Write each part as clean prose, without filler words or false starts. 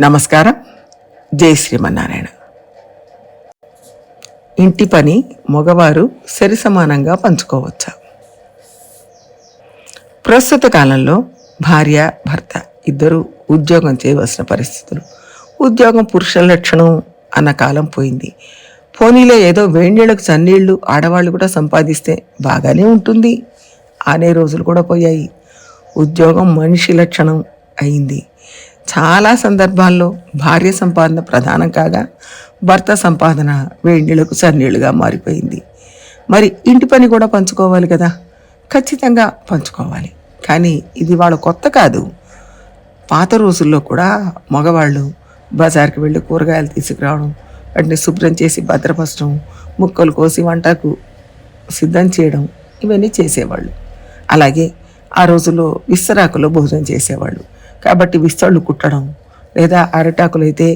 నమస్కారం. జై శ్రీమన్నారాయణ. ఇంటి పని మగవారు సరి సమానంగా పంచుకోవచ్చా? ప్రస్తుత కాలంలో భార్య భర్త ఇద్దరు ఉద్యోగం చేయవలసిన పరిస్థితులు. ఉద్యోగం పురుషుల లక్షణం అన్న కాలం పోయింది. పోనీలో ఏదో వేణీళ్ళకు చన్నీళ్లు ఆడవాళ్ళు కూడా సంపాదిస్తే బాగానే ఉంటుంది అనే రోజులు కూడా పోయాయి. ఉద్యోగం మనిషి లక్షణం అయింది. చాలా సందర్భాల్లో భార్య సంపాదన ప్రధానం కాగా భర్త సంపాదన వేడినీళ్లకు చన్నీళ్లుగా మారిపోయింది. మరి ఇంటి పని కూడా పంచుకోవాలి కదా, ఖచ్చితంగా పంచుకోవాలి. కానీ ఇది వాళ్ళ కొత్త కాదు. పాత రోజుల్లో కూడా మగవాళ్ళు బజార్కి వెళ్ళి కూరగాయలు తీసుకురావడం, వాటిని శుభ్రం చేసి భద్రపరచడం, ముక్కలు కోసి వంటకు సిద్ధం చేయడం ఇవన్నీ చేసేవాళ్ళు. అలాగే ఆ రోజుల్లో విస్తరాకులో భోజనం చేసేవాళ్ళు. కాబట్టి విస్తళ్ళు కుట్టడం లేదా అరటాకులు అయితే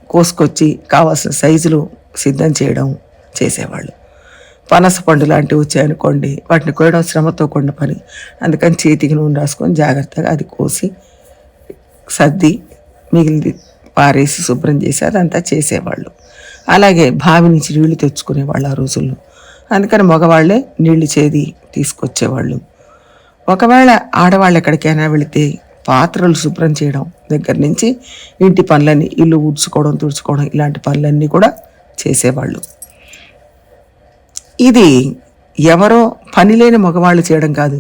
కోసుకొచ్చి కావాల్సిన సైజులు సిద్ధం చేయడం చేసేవాళ్ళు. పనస పండు లాంటివి వచ్చాయనుకోండి, వాటిని కోయడం శ్రమతో కూడిన పని. అందుకని చేతికి నూనె రాసుకొని జాగ్రత్తగా అది కోసి సర్ది మిగిలింది పారేసి శుభ్రం చేసి అదంతా చేసేవాళ్ళు. అలాగే బావి నుంచి నీళ్లు తెచ్చుకునేవాళ్ళు ఆ రోజుల్లో. అందుకని మగవాళ్ళే నీళ్లు చేది తీసుకొచ్చేవాళ్ళు. ఒకవేళ ఆడవాళ్ళు ఎక్కడికైనా వెళితే పాత్రలు శుభ్రం చేయడం దగ్గర నుంచి ఇంటి పనులన్నీ, ఇల్లు ఊడ్చుకోవడం తుడుచుకోవడం ఇలాంటి పనులన్నీ కూడా చేసేవాళ్ళు. ఇది ఎవరో పని లేని మగవాళ్ళు చేయడం కాదు.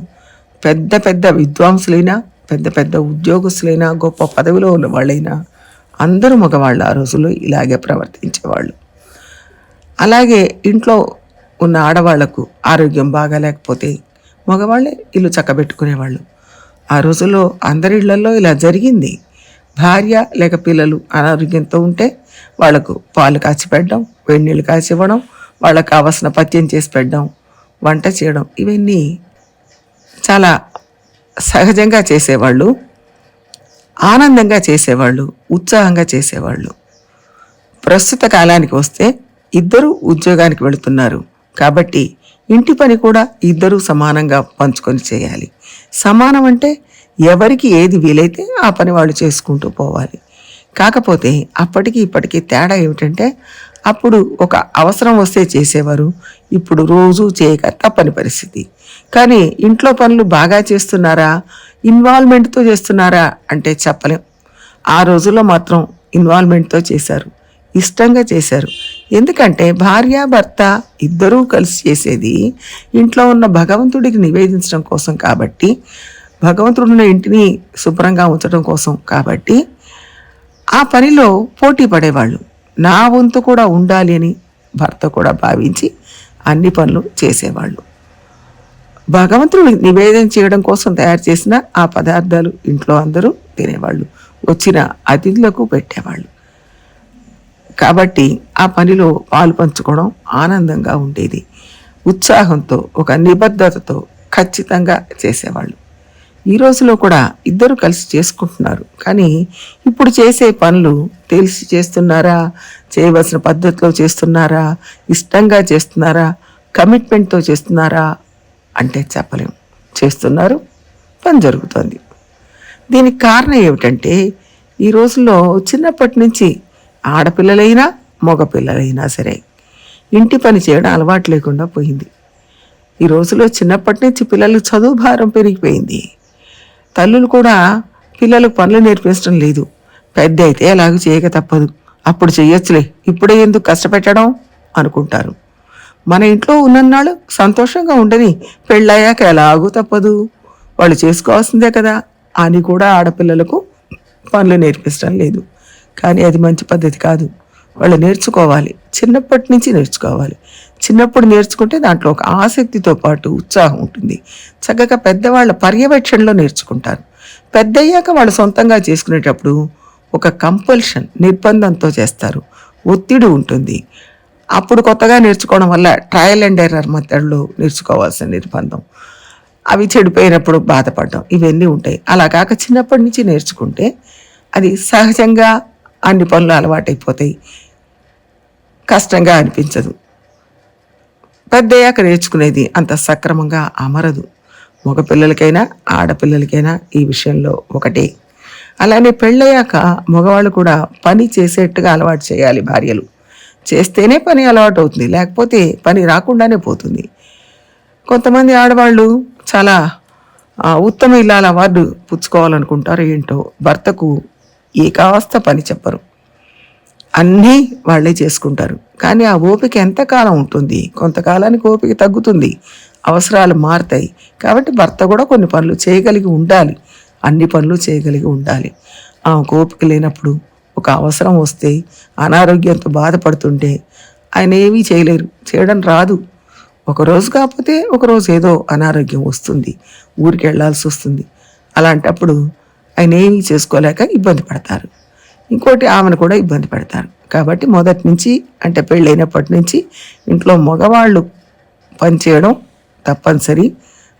పెద్ద పెద్ద విద్వాంసులైనా, పెద్ద పెద్ద ఉద్యోగస్తులైనా, గొప్ప పదవిలో ఉన్న వాళ్ళైనా అందరూ మగవాళ్ళు ఆ రోజుల్లో ఇలాగే ప్రవర్తించేవాళ్ళు. అలాగే ఇంట్లో ఉన్న ఆడవాళ్లకు ఆరోగ్యం బాగా లేకపోతే మగవాళ్ళే ఇల్లు చక్కబెట్టుకునేవాళ్ళు. ఆ రోజుల్లో అందరి ఇళ్లలో ఇలా జరిగింది. భార్య లేక పిల్లలు అనారోగ్యంతో ఉంటే వాళ్లకు పాలు కాచి పెట్టడం, వేడినీళ్ళు కాచి ఇవ్వడం, వాళ్ళకు కావాల్సిన పథ్యం చేసి పెట్టడం, వంట చేయడం ఇవన్నీ చాలా సహజంగా చేసేవాళ్ళు, ఆనందంగా చేసేవాళ్ళు, ఉత్సాహంగా చేసేవాళ్ళు. ప్రస్తుత కాలానికి వస్తే ఇద్దరూ ఉద్యోగానికి వెళుతున్నారు కాబట్టి ఇంటి పని కూడా ఇద్దరూ సమానంగా పంచుకొని చేయాలి. సమానం అంటే ఎవరికి ఏది వీలైతే ఆ పని వాళ్ళు చేసుకుంటూ పోవాలి. కాకపోతే అప్పటికి ఇప్పటికీ తేడా ఏమిటంటే, అప్పుడు ఒక అవసరం వస్తే చేసేవారు, ఇప్పుడు రోజు చేయక తప్పని పరిస్థితి. కానీ ఇంట్లో పనులు బాగా చేస్తున్నారా, ఇన్వాల్వ్మెంట్తో చేస్తున్నారా అంటే చెప్పలేం. ఆ రోజుల్లో మాత్రం ఇన్వాల్వ్మెంట్తో చేశారు, ఇష్టంగా చేశారు. ఎందుకంటే భార్య భర్త ఇద్దరూ కలిసి చేసేది ఇంట్లో ఉన్న భగవంతుడికి నివేదించడం కోసం కాబట్టి, భగవంతుడున్న ఇంటిని శుభ్రంగా ఉంచడం కోసం కాబట్టి ఆ పనిలో పోటీ పడేవాళ్ళు. నా వంతు కూడా ఉండాలి అని భర్త కూడా భావించి అన్ని పనులు చేసేవాళ్ళు. భగవంతుడు నివేదన చేయడం కోసం తయారు చేసిన ఆ పదార్థాలు ఇంట్లో అందరూ తినేవాళ్ళు, వచ్చిన అతిథులకు పెట్టేవాళ్ళు. కాబట్టి ఆ పనిలో పాలు పంచుకోవడం ఆనందంగా ఉండేది. ఉత్సాహంతో, ఒక నిబద్ధతతో ఖచ్చితంగా చేసేవాళ్ళు. ఈ రోజులో కూడా ఇద్దరు కలిసి చేసుకుంటున్నారు. కానీ ఇప్పుడు చేసే పనులు తెలిసి చేస్తున్నారా, చేయవలసిన పద్ధతిలో చేస్తున్నారా, ఇష్టంగా చేస్తున్నారా, కమిట్మెంట్తో చేస్తున్నారా అంటే చెప్పలేం. చేస్తున్నారు, పని జరుగుతుంది. దీనికి కారణం ఏమిటంటే, ఈ రోజుల్లో చిన్నప్పటి నుంచి ఆడపిల్లలైనా మగపిల్లలైనా సరే ఇంటి పని చేయడం అలవాటు లేకుండా పోయింది. ఈ రోజులో చిన్నప్పటి నుంచి పిల్లలకు చదువు భారం పెరిగిపోయింది. తల్లులు కూడా పిల్లలకు పనులు నేర్పించడం లేదు. పెద్ద అయితే ఎలాగూ చేయక తప్పదు, అప్పుడు చెయ్యొచ్చులే, ఇప్పుడే ఎందుకు కష్టపెట్టడం అనుకుంటారు. మన ఇంట్లో ఉన్నన్నాళ్ళు సంతోషంగా ఉండని, పెళ్ళయ్యాక ఎలాగూ తప్పదు, వాళ్ళు చేసుకోవాల్సిందే కదా అని కూడా ఆడపిల్లలకు పనులు నేర్పించడం లేదు. కానీ అది మంచి పద్ధతి కాదు. వాళ్ళు నేర్చుకోవాలి, చిన్నప్పటి నుంచి నేర్చుకోవాలి. చిన్నప్పుడు నేర్చుకుంటే దాంట్లో ఒక ఆసక్తితో పాటు ఉత్సాహం ఉంటుంది. చక్కగా పెద్దవాళ్ళ పర్యవేక్షణలో నేర్చుకుంటారు. పెద్దయ్యాక వాళ్ళు సొంతంగా చేసుకునేటప్పుడు ఒక కంపల్షన్, నిర్బంధంతో చేస్తారు, ఒత్తిడి ఉంటుంది. అప్పుడు కొత్తగా నేర్చుకోవడం వల్ల ట్రయల్ అండ్ ఎర్రర్ మెథడ్లో నేర్చుకోవాల్సిన నిర్బంధం, అవి చెడిపోయినప్పుడు బాధపడడం ఇవన్నీ ఉంటాయి. అలా కాక చిన్నప్పటి నుంచి నేర్చుకుంటే అది సహజంగా అన్ని పనులు అలవాటైపోతాయి, కష్టంగా అనిపించదు. పెద్దయ్యాక నేర్చుకునేది అంత సక్రమంగా అమరదు. మగపిల్లలకైనా ఆడపిల్లలకైనా ఈ విషయంలో ఒకటే. అలానే పెళ్ళయ్యాక మగవాళ్ళు కూడా పని చేసేట్టుగా అలవాటు చేయాలి భార్యలు. చేస్తేనే పని అలవాటు అవుతుంది, లేకపోతే పని రాకుండానే పోతుంది. కొంతమంది ఆడవాళ్ళు చాలా ఉత్తమ ఇల్లాల అవార్డు పుచ్చుకోవాలనుకుంటారు. ఏంటో భర్తకు ఏ కాస్త పని చెప్పరు, అన్నీ వాళ్ళే చేసుకుంటారు. కానీ ఆ ఓపిక ఎంతకాలం ఉంటుంది? కొంతకాలానికి ఓపిక తగ్గుతుంది, అవసరాలు మారుతాయి. కాబట్టి భర్త కూడా కొన్ని పనులు చేయగలిగి ఉండాలి, అన్ని పనులు చేయగలిగి ఉండాలి. ఆ ఓపిక లేనప్పుడు ఒక అవసరం వస్తే అనారోగ్యంతో బాధపడుతుంటే ఆయన ఏమీ చేయలేరు, చేయడం రాదు. ఒకరోజు కాకపోతే ఒకరోజు ఏదో అనారోగ్యం వస్తుంది, ఊరికి వెళ్ళాల్సి వస్తుంది. అలాంటప్పుడు ఆయన ఏమీ చేసుకోలేక ఇబ్బంది పడతారు. ఇంకోటి ఆమెను కూడా ఇబ్బంది పెడతారు. కాబట్టి మొదటి నుంచి, అంటే పెళ్ళైనప్పటి నుంచి ఇంట్లో మగవాళ్ళు పనిచేయడం తప్పనిసరి.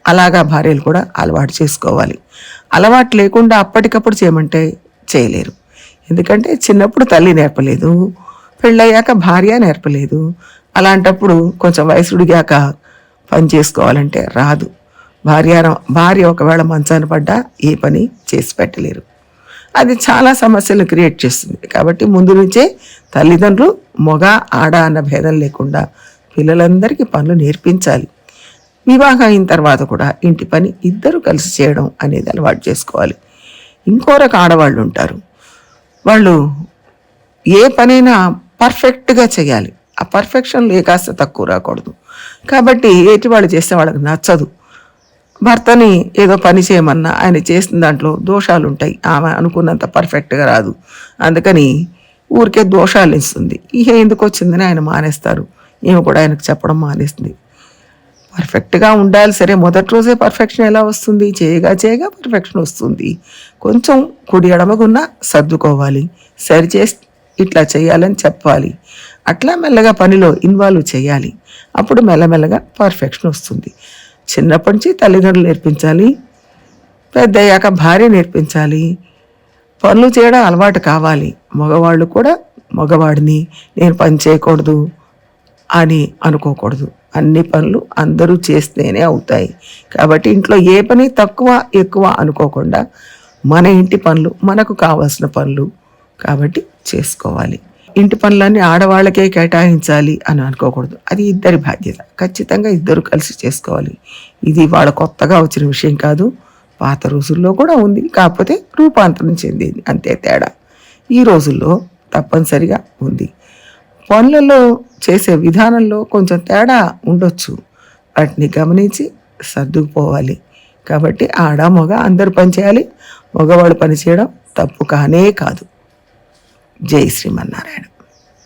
అలాగా భార్యలు కూడా అలవాటు చేసుకోవాలి. అలవాటు లేకుండా అప్పటికప్పుడు చేయమంటే చేయలేరు. ఎందుకంటే చిన్నప్పుడు తల్లి నేర్పలేదు, పెళ్ళయ్యాక భార్య నేర్పలేదు. అలాంటప్పుడు కొంచెం వయసుడిగాక పని చేసుకోవాలంటే రాదు. భార్య ఒకవేళ మంచాన పడ్డా ఏ పని చేసి పెట్టలేరు. అది చాలా సమస్యలు క్రియేట్ చేస్తుంది. కాబట్టి ముందు నుంచే తల్లిదండ్రులు మగ ఆడ అన్న భేదం లేకుండా పిల్లలందరికీ పనులు నేర్పించాలి. వివాహం అయిన తర్వాత కూడా ఇంటి పని ఇద్దరు కలిసి చేయడం అనేది అలవాటు చేసుకోవాలి. ఇంకో రకం ఆడవాళ్ళు ఉంటారు, వాళ్ళు ఏ పనైనా పర్ఫెక్ట్గా చేయాలి. ఆ పర్ఫెక్షన్లో ఏ కాస్త తక్కువ రాకూడదు. కాబట్టి ఏటి వాళ్ళు చేస్తే వాళ్ళకి నచ్చదు. భర్తని ఏదో పని చేయమన్నా ఆయన చేసిన దాంట్లో దోషాలు ఉంటాయి, ఆమె అనుకున్నంత పర్ఫెక్ట్గా రాదు. అందుకని ఊరికే దోషాలు ఇస్తుంది. ఇక ఎందుకు వచ్చిందని ఆయన మానేస్తారు. ఈమె కూడా ఆయనకు చెప్పడం మానేస్తుంది. పర్ఫెక్ట్గా ఉండాలి. సరే, మొదటి రోజే పర్ఫెక్షన్ ఎలా వస్తుంది? చేయగా పర్ఫెక్షన్ వస్తుంది. కొంచెం కుడి ఎడమగున్నా సర్దుకోవాలి, సరిచేసి ఇట్లా చేయాలని చెప్పాలి. అట్లా మెల్లగా పనిలో ఇన్వాల్వ్ చేయాలి. అప్పుడు మెల్లమెల్లగా పర్ఫెక్షన్ వస్తుంది. చిన్నప్పటి నుంచి తల్లిదండ్రులు నేర్పించాలి, పెద్దయ్యాక భార్య నేర్పించాలి. పనులు చేయడం అలవాటు కావాలి. మగవాళ్ళు కూడా మగవాడిని నేను పని చేయకూడదు అని అనుకోకూడదు. అన్ని పనులు అందరూ చేస్తేనే అవుతాయి. కాబట్టి ఇంట్లో ఏ పని తక్కువ ఎక్కువ అనుకోకుండా మన ఇంటి పనులు మనకు కావాల్సిన పనులు కాబట్టి చేసుకోవాలి. ఇంటి పనులన్నీ ఆడవాళ్ళకే కేటాయించాలి అని అనుకోకూడదు. అది ఇద్దరి బాధ్యత. ఖచ్చితంగా ఇద్దరు కలిసి చేసుకోవాలి. ఇది వాళ్ళ కొత్తగా వచ్చిన విషయం కాదు, పాత రోజుల్లో కూడా ఉంది. కాకపోతే రూపాంతరం చెందింది, అంతే తేడా. ఈ రోజుల్లో తప్పనిసరిగా ఉంది. పనులలో చేసే విధానంలో కొంచెం తేడా ఉండొచ్చు, వాటిని గమనించి సర్దుకుపోవాలి. కాబట్టి ఆడ మగ అందరూ పనిచేయాలి. మగవాళ్ళు పనిచేయడం తప్పు కానే కాదు. జై శ్రీమన్నారాయణ.